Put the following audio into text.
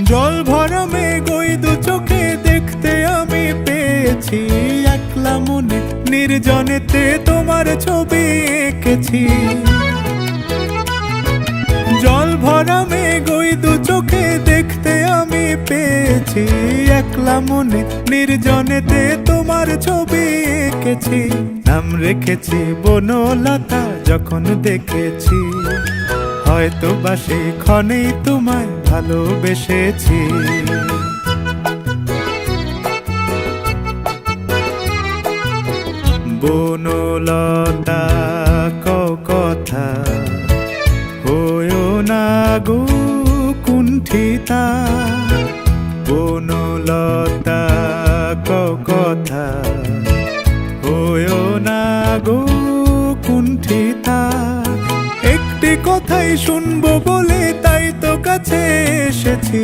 জল ভরা মেঘ ওই দু চোখে দেখতে আমি পেয়েছি, একলা মনে নির্জনেতে তোমার ছবি এঁকেছি। জল ভরা মেঘ ওই দু চোখে দেখতে আমি পেয়েছি, একলা মনে নির্জনেতে তোমার ছবি এঁকেছি। নাম রেখেছি বনলতা যখন দেখেছি, হয়তো বা সেই ক্ষণেই তোমায় ভালোবেসেছি। বনলতা কথা হয়ো না গো কুণ্ঠিতা, বনলতা কথা হয়ো না গো কুণ্ঠিতা। একটি কথাই শুনবো বলে তাই তো কাছে এসেছি।